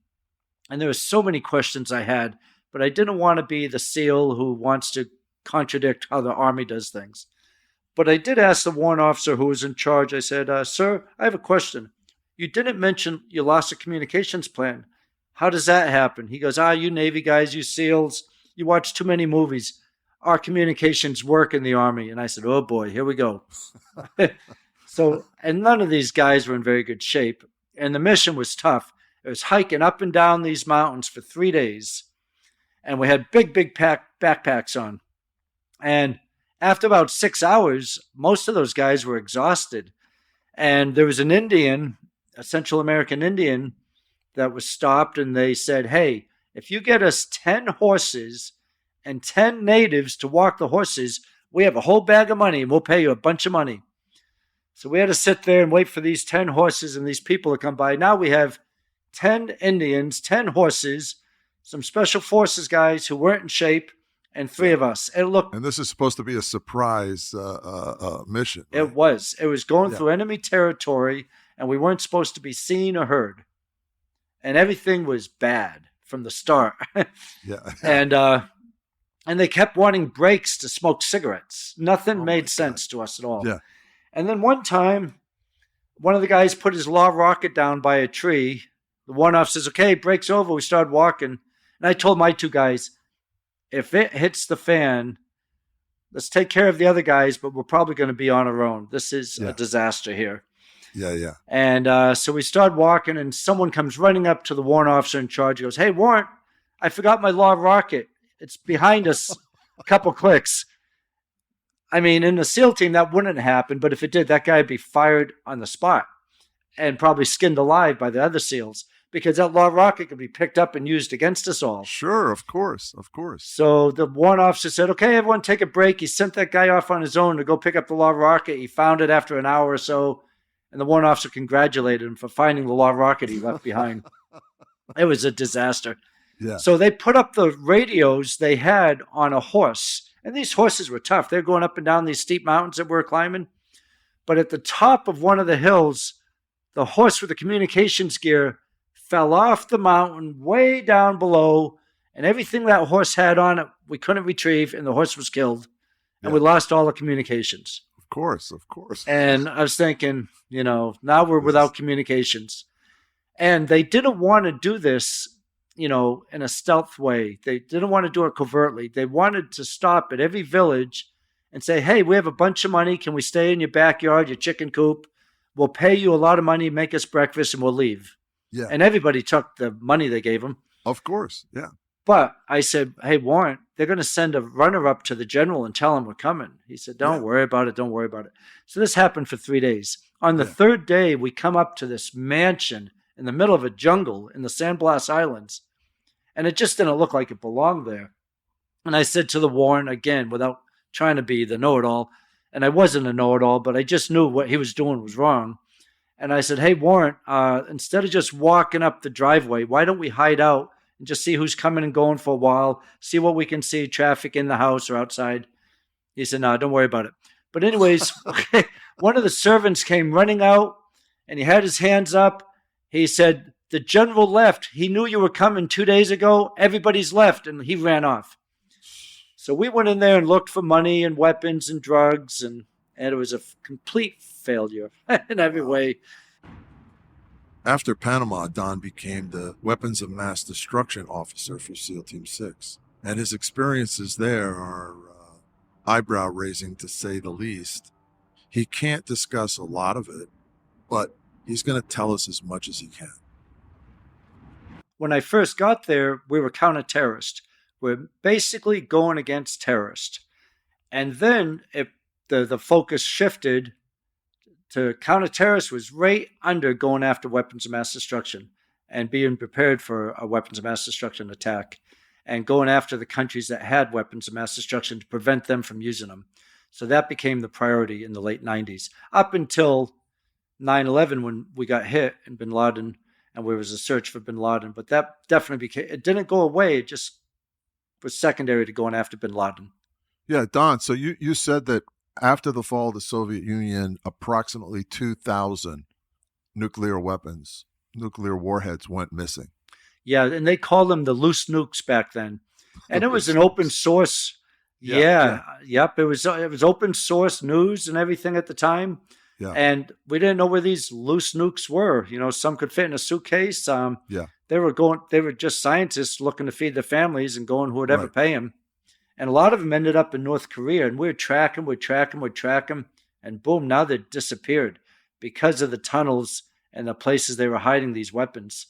And there were so many questions I had, but I didn't want to be the SEAL who wants to contradict how the Army does things. But I did ask the warrant officer who was in charge, I said, sir, I have a question. You didn't mention you lost a communications plan. How does that happen? He goes, you Navy guys, you SEALs, you watch too many movies. Our communications work in the Army. And I said, oh boy, here we go. And none of these guys were in very good shape. And the mission was tough. It was hiking up and down these mountains for 3 days. And we had big backpacks on. And after about 6 hours, most of those guys were exhausted. And there was an Indian, a Central American Indian, that was stopped, and they said, hey, if you get us 10 horses and 10 natives to walk the horses, we have a whole bag of money, and we'll pay you a bunch of money. So we had to sit there and wait for these 10 horses and these people to come by. Now we have 10 Indians, 10 horses, some Special Forces guys who weren't in shape, and 3 of us. And this is supposed to be a surprise mission. Right? It was. It was going through enemy territory, and we weren't supposed to be seen or heard. And everything was bad from the start. And they kept wanting breaks to smoke cigarettes. Nothing made sense to us at all. Yeah. And then one time, one of the guys put his law rocket down by a tree. The warrant officer says, okay, break's over. We started walking. And I told my 2 guys, if it hits the fan, let's take care of the other guys, but we're probably going to be on our own. This is a disaster here. Yeah. And so we started walking, and someone comes running up to the warrant officer in charge. He goes, hey, warrant, I forgot my law rocket. It's behind us a couple clicks. I mean, in the SEAL team, that wouldn't happen, but if it did, that guy would be fired on the spot and probably skinned alive by the other SEALs, because that law rocket could be picked up and used against us all. Sure, of course. So the warrant officer said, okay, everyone take a break. He sent that guy off on his own to go pick up the law rocket. He found it after an hour or so, and the warrant officer congratulated him for finding the law rocket he left behind. It was a disaster. Yeah. So they put up the radios they had on a horse, and these horses were tough. They're going up and down these steep mountains that we were climbing. But at the top of one of the hills, the horse with the communications gear fell off the mountain way down below, and everything that horse had on it, we couldn't retrieve, and the horse was killed, and we lost all the communications. Of course. And I was thinking, now we're without communications. And they didn't want to do this, in a stealth way. They didn't want to do it covertly. They wanted to stop at every village and say, hey, we have a bunch of money. Can we stay in your backyard, your chicken coop? We'll pay you a lot of money, make us breakfast, and we'll leave. Yeah. And everybody took the money they gave them. Of course, yeah. But I said, hey, warrant, they're going to send a runner up to the general and tell him we're coming. He said, don't worry about it. Don't worry about it. So this happened for 3 days. On the 3rd day, we come up to this mansion in the middle of a jungle in the San Blas Islands. And it just didn't look like it belonged there. And I said to the warrant, again, without trying to be the know-it-all, and I wasn't a know-it-all, but I just knew what he was doing was wrong. And I said, hey, warrant, instead of just walking up the driveway, why don't we hide out and just see who's coming and going for a while, see what we can see, traffic in the house or outside? He said, no, don't worry about it. But anyways, one of the servants came running out, and he had his hands up. He said, the general left. He knew you were coming 2 days ago. Everybody's left, and he ran off. So we went in there and looked for money and weapons and drugs, and it was a complete failure in every way. After Panama, Don became the Weapons of Mass Destruction officer for SEAL Team 6, and his experiences there are eyebrow-raising, to say the least. He can't discuss a lot of it, but he's going to tell us as much as he can. When I first got there, we were counter-terrorist. We're basically going against terrorists. And then the focus shifted to counter-terrorist was right under going after weapons of mass destruction and being prepared for a weapons of mass destruction attack and going after the countries that had weapons of mass destruction to prevent them from using them. So that became the priority in the late 90s, up until 9/11 when we got hit and bin Laden, and there was a search for bin Laden. But that definitely became, it didn't go away. It just was secondary to going after bin Laden. Yeah, Don, so you said that after the fall of the Soviet Union, approximately 2,000 nuclear warheads went missing. Yeah, and they called them the loose nukes back then. And it was an open source. Yep. It was open source news and everything at the time. Yeah. And we didn't know where these loose nukes were. Some could fit in a suitcase. Yeah. They were just scientists looking to feed their families and going who would ever Right. pay them. And a lot of them ended up in North Korea, and we'd track them, and boom, now they've disappeared because of the tunnels and the places they were hiding these weapons.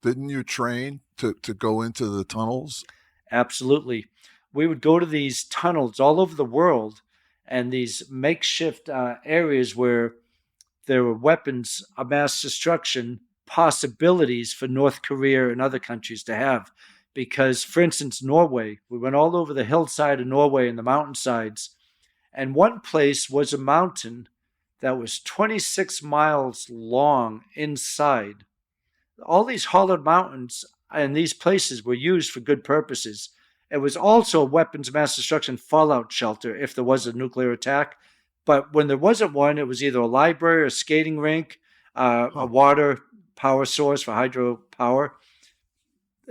Didn't you train to go into the tunnels? Absolutely. We would go to these tunnels all over the world and these makeshift areas where there were weapons of mass destruction possibilities for North Korea and other countries to have. Because, for instance, Norway, we went all over the hillside of Norway and the mountainsides. And one place was a mountain that was 26 miles long inside. All these hollowed mountains and these places were used for good purposes. It was also a weapons of mass destruction fallout shelter if there was a nuclear attack. But when there wasn't one, it was either a library, a skating rink, a water power source for hydropower.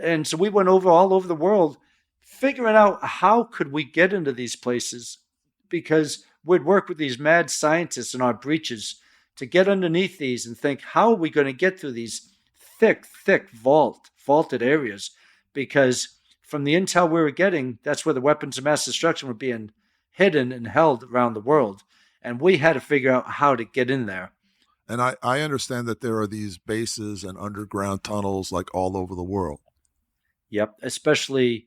And so we went all over the world figuring out how could we get into these places, because we'd work with these mad scientists in our breaches to get underneath these and think, how are we going to get through these thick vaulted areas? Because from the intel we were getting, that's where the weapons of mass destruction were being hidden and held around the world. And we had to figure out how to get in there. And I understand that there are these bases and underground tunnels like all over the world. Yep, especially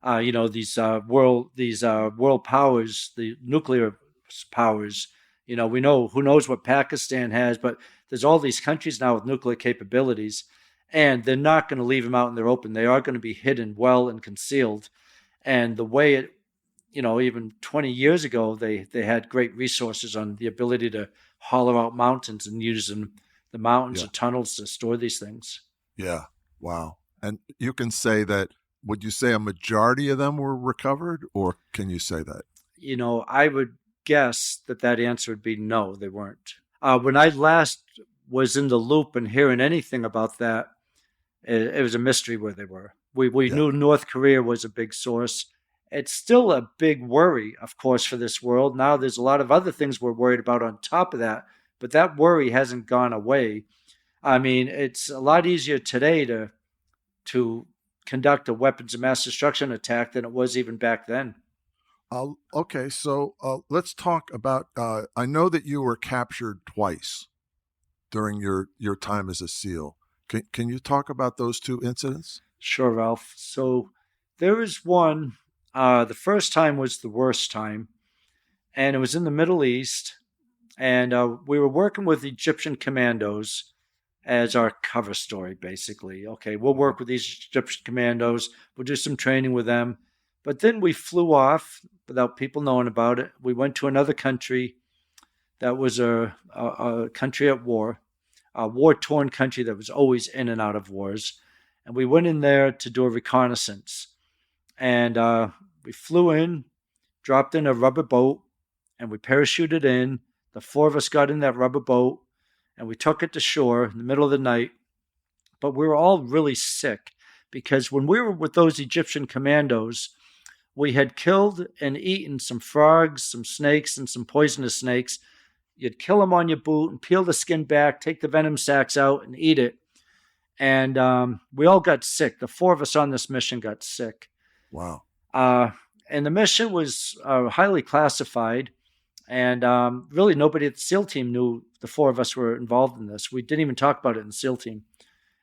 these world powers, the nuclear powers. We know who knows what Pakistan has, but there's all these countries now with nuclear capabilities, and they're not going to leave them out in the open. They are going to be hidden well and concealed. And the way it, even 20 years ago, they had great resources on the ability to hollow out mountains and use the mountains or tunnels to store these things. Yeah. Wow. And you can say that, would you say a majority of them were recovered, or can you say that? I would guess that answer would be no, they weren't. When I last was in the loop and hearing anything about that, it was a mystery where they were. We knew North Korea was a big source. It's still a big worry, of course, for this world. Now there's a lot of other things we're worried about on top of that, but that worry hasn't gone away. I mean, it's a lot easier today to conduct a weapons of mass destruction attack than it was even back then. Okay, so let's talk about, I know that you were captured twice during your time as a SEAL. Can you talk about those two incidents? Sure, Ralph. So there was one, the first time was the worst time, and it was in the Middle East, and we were working with Egyptian commandos as our cover story, basically. Okay, we'll work with these Egyptian commandos. We'll do some training with them. But then we flew off without people knowing about it. We went to another country that was a country at war, a war-torn country that was always in and out of wars. And we went in there to do a reconnaissance. And we flew in, dropped in a rubber boat, and we parachuted in. The four of us got in that rubber boat, and we took it to shore in the middle of the night. But we were all really sick because when we were with those Egyptian commandos, we had killed and eaten some frogs, some snakes, and some poisonous snakes. You'd kill them on your boot and peel the skin back, take the venom sacs out and eat it. And we all got sick. The four of us on this mission got sick. Wow. And the mission was highly classified. And really nobody at the SEAL team knew the four of us were involved in this. We didn't even talk about it in the SEAL team.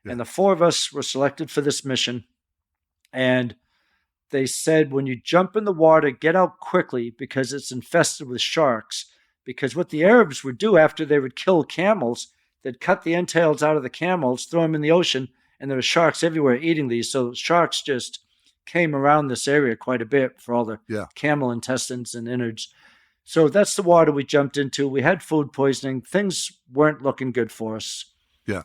Yeah. And the four of us were selected for this mission. And they said, when you jump in the water, get out quickly because it's infested with sharks. Because what the Arabs would do after they would kill camels, they'd cut the entrails out of the camels, throw them in the ocean, and there were sharks everywhere eating these. So sharks just came around this area quite a bit for all the camel intestines and innards. So that's the water we jumped into. We had food poisoning. Things weren't looking good for us. Yeah.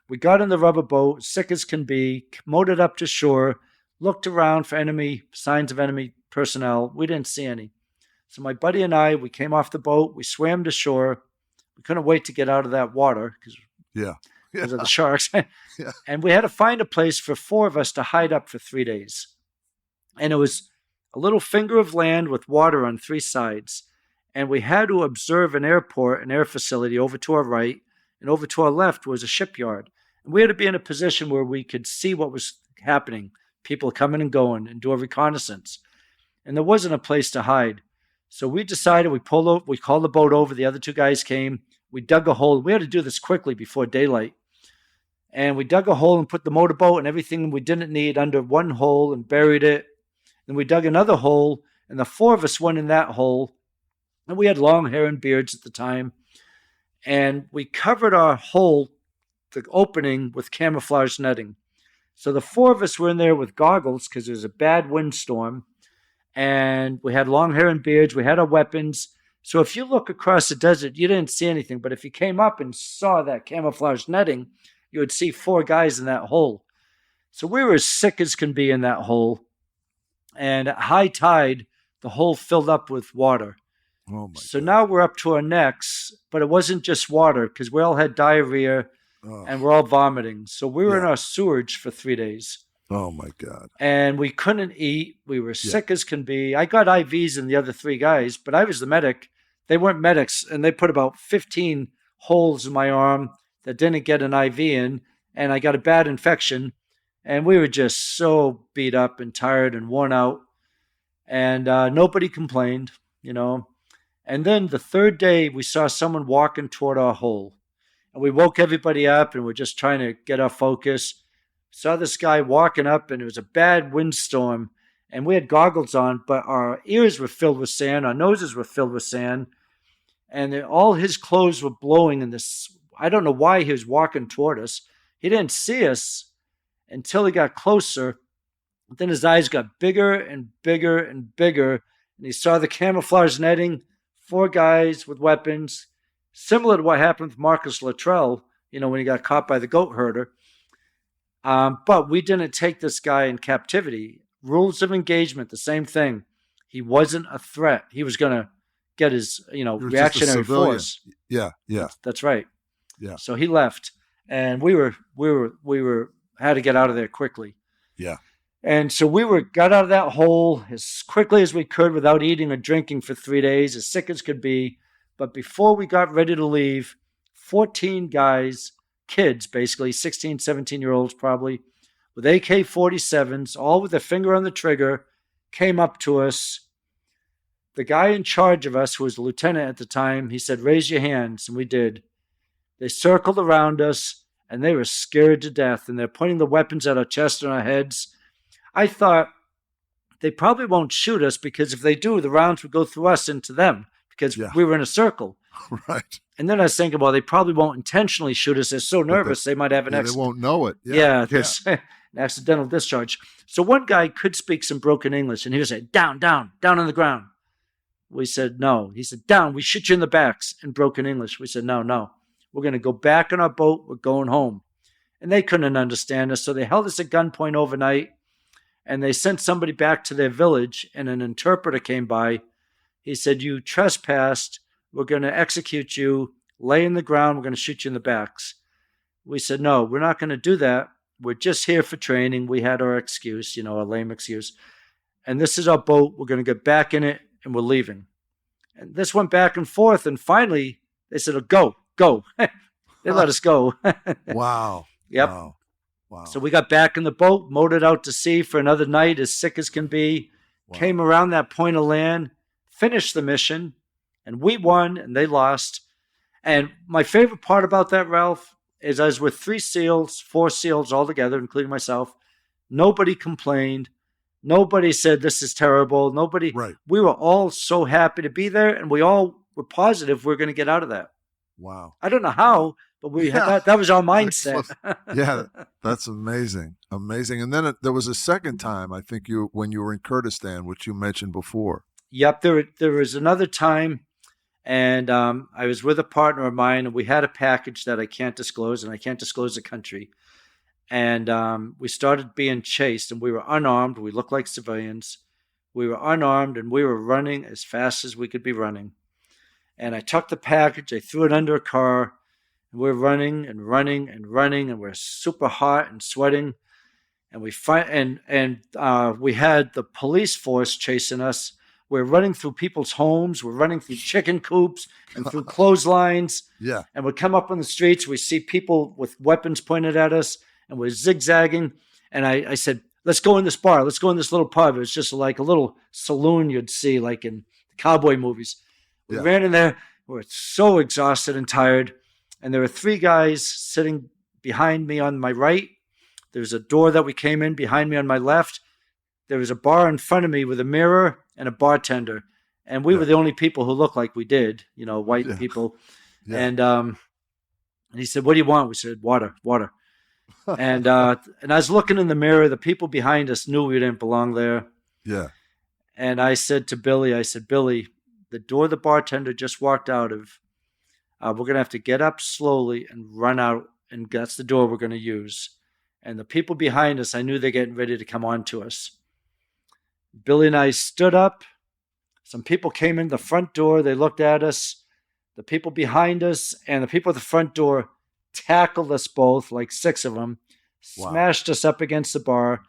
We got in the rubber boat, sick as can be, motored up to shore, looked around for signs of enemy personnel. We didn't see any. So my buddy and I, we came off the boat. We swam to shore. We couldn't wait to get out of that water because of the sharks. Yeah. And we had to find a place for 4 of us to hide up for 3 days. And it was a little finger of land with water on 3 sides. And we had to observe an airport, an air facility over to our right, and over to our left was a shipyard. And we had to be in a position where we could see what was happening, people coming and going, and do a reconnaissance. And there wasn't a place to hide. So we decided we called the boat over. The other 2 guys came. We dug a hole. We had to do this quickly before daylight. And we dug a hole and put the motorboat and everything we didn't need under one hole and buried it. Then we dug another hole, and the 4 of us went in that hole. And we had long hair and beards at the time. And we covered our hole, the opening, with camouflage netting. So the 4 of us were in there with goggles because there was a bad windstorm. And we had long hair and beards. We had our weapons. So if you look across the desert, you didn't see anything. But if you came up and saw that camouflage netting, you would see 4 guys in that hole. So we were as sick as can be in that hole. And at high tide, the hole filled up with water. Oh my so God. now we're up to our necks, but it wasn't just water because we all had diarrhea and we're all vomiting. So we were in our sewage for 3 days. Oh my God. And we couldn't eat. We were sick as can be. I got IVs in the other 3 guys, but I was the medic. They weren't medics, and they put about 15 holes in my arm that didn't get an IV in, and I got a bad infection. And we were just so beat up and tired and worn out. And nobody complained, And then the 3rd day, we saw someone walking toward our hole. And we woke everybody up, and we're just trying to get our focus. Saw this guy walking up, and it was a bad windstorm. And we had goggles on, but our ears were filled with sand. Our noses were filled with sand. And all his clothes were blowing in this. I don't know why he was walking toward us. He didn't see us until he got closer. Then his eyes got bigger and bigger and bigger. And he saw the camouflage netting, 4 guys with weapons, similar to what happened with Marcus Luttrell, when he got caught by the goat herder. But we didn't take this guy in captivity. Rules of engagement, the same thing. He wasn't a threat. He was going to get his, reactionary force. Yeah. That's right. Yeah. So he left, and we had to get out of there quickly. Yeah. And so we got out of that hole as quickly as we could without eating or drinking for 3 days, as sick as could be. But before we got ready to leave, 14 guys, kids basically, 16, 17-year-olds probably, with AK-47s, all with their finger on the trigger, came up to us. The guy in charge of us, who was a lieutenant at the time, he said, "Raise your hands," and we did. They circled around us, and they were scared to death, and they're pointing the weapons at our chest and our heads. I thought they probably won't shoot us because if they do, the rounds would go through us into them because we were in a circle. Right. And then I was thinking, well, they probably won't intentionally shoot us. They're so nervous they might have an accident. They won't know it. There's an accidental discharge. So one guy could speak some broken English, and he would say, "Down, down, down on the ground." We said, "No." He said, "Down, we shoot you in the backs," in broken English. We said, No. We're going to go back on our boat. We're going home. And they couldn't understand us, so they held us at gunpoint overnight, and they sent somebody back to their village, and an interpreter came by. He said, "You trespassed. We're going to execute you. Lay in the ground. We're going to shoot you in the backs." We said, "No, we're not going to do that. We're just here for training." We had our excuse, our lame excuse. "And this is our boat. We're going to get back in it, and we're leaving." And this went back and forth, and finally they said, "Oh, go." They let us go. Wow. Yep. Wow. So we got back in the boat, motored out to sea for another night, as sick as can be, came around that point of land, finished the mission, and we won and they lost. And my favorite part about that, Ralph, is I was with 3 SEALs, 4 SEALs altogether, including myself. Nobody complained. Nobody said this is terrible. Nobody. Right. We were all so happy to be there, and we all were positive we're going to get out of that. Wow. I don't know how, but we had that was our mindset. Yeah, that's amazing. Amazing. And then there was a second time, I think when you were in Kurdistan, which you mentioned before. Yep, there was another time, and I was with a partner of mine, and we had a package that I can't disclose, and I can't disclose the country. And we started being chased, and we were unarmed. We looked like civilians. We were unarmed, and we were running as fast as we could be running. And I took the package, I threw it under a car, and we're running and running and running, and we're super hot and sweating. And we had the police force chasing us. We're running through people's homes. We're running through chicken coops and through clotheslines. Yeah. And we come up on the streets. We see people with weapons pointed at us, and we're zigzagging. And I said, let's go in this bar. Let's go in this little pub. It was just like a little saloon you'd see like in cowboy movies. We ran in there. We were so exhausted and tired. And there were three guys sitting behind me on my right. There's a door that we came in behind me on my left. There was a bar in front of me with a mirror and a bartender. And we were the only people who looked like we did, white people. Yeah. And he said, what do you want? We said, water. And I was looking in the mirror. The people behind us knew we didn't belong there. Yeah. And I said to Billy, Billy, the door the bartender just walked out of, we're going to have to get up slowly and run out. And that's the door we're going to use. And the people behind us, I knew they're getting ready to come on to us. Billy and I stood up. Some people came in the front door. They looked at us. The people behind us and the people at the front door tackled us both, like 6 of them, smashed us up against the bar,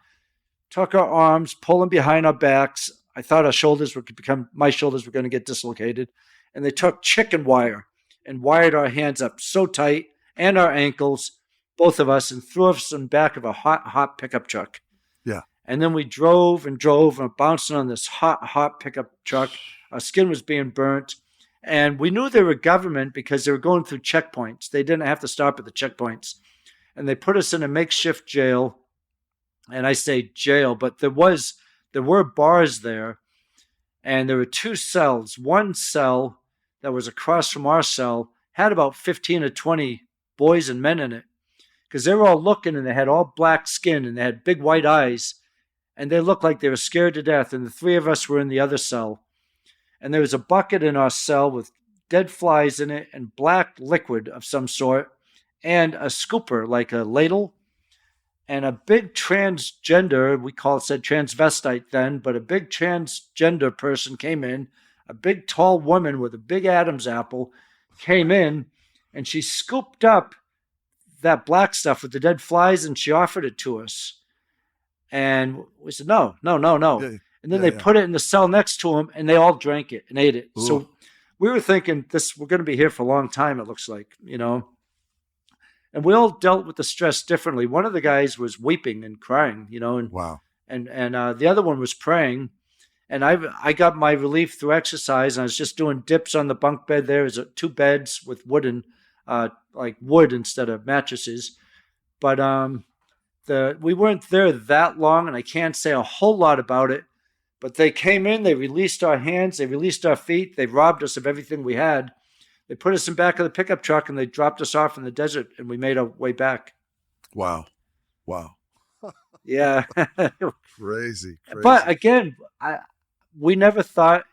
took our arms, pulled them behind our backs. I thought my shoulders were going to get dislocated. And they took chicken wire and wired our hands up so tight and our ankles, both of us, and threw us in the back of a hot pickup truck. Yeah. And then we drove and bouncing on this hot pickup truck. Our skin was being burnt. And we knew they were government because they were going through checkpoints. They didn't have to stop at the checkpoints. And they put us in a makeshift jail. And I say jail, but there were bars there. And there were 2 cells. One cell that was across from our cell had about 15 or 20 boys and men in it. Because they were all looking, and they had all black skin, and they had big white eyes, and they looked like they were scared to death. And the 3 of us were in the other cell. And there was a bucket in our cell with dead flies in it and black liquid of some sort, and a scooper, like a ladle, and a big transgender, said transvestite then, but a big transgender person came in, a big tall woman with a big Adam's apple came in, and she scooped up that black stuff with the dead flies, and she offered it to us. And we said, no. Yeah. And then they put it in the cell next to him, and they all drank it and ate it. Ooh. So we were thinking, we're going to be here for a long time, it looks like, And we all dealt with the stress differently. One of the guys was weeping and crying, and wow. And the other one was praying. And I got my relief through exercise, and I was just doing dips on the bunk bed. There was 2 beds with wooden like wood instead of mattresses. But we weren't there that long, and I can't say a whole lot about it. But they came in, they released our hands, they released our feet, they robbed us of everything we had. They put us in back of the pickup truck, and they dropped us off in the desert, and we made our way back. Wow. Yeah. Crazy. But again, we never thought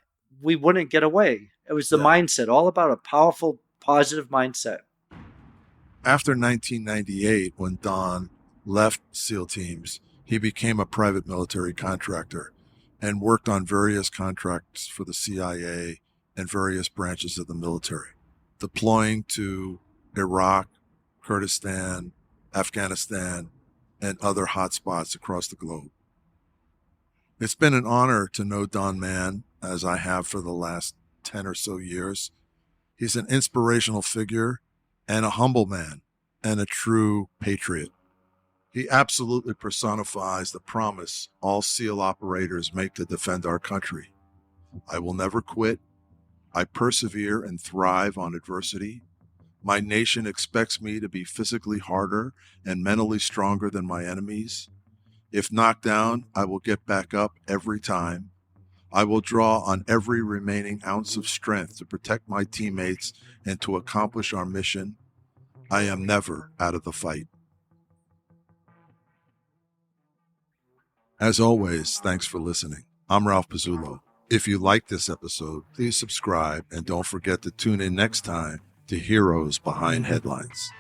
we wouldn't get away. It was the mindset, all about a powerful, positive mindset. After 1998, when Don left SEAL teams, he became a private military contractor and worked on various contracts for the CIA and various branches of the military, deploying to Iraq, Kurdistan, Afghanistan, and other hotspots across the globe. It's been an honor to know Don Mann, as I have for the last 10 or so years. He's an inspirational figure and a humble man and a true patriot. He absolutely personifies the promise all SEAL operators make to defend our country. I will never quit. I persevere and thrive on adversity. My nation expects me to be physically harder and mentally stronger than my enemies. If knocked down, I will get back up every time. I will draw on every remaining ounce of strength to protect my teammates and to accomplish our mission. I am never out of the fight. As always, thanks for listening. I'm Ralph Pizzullo. If you like this episode, please subscribe and don't forget to tune in next time to Heroes Behind Headlines.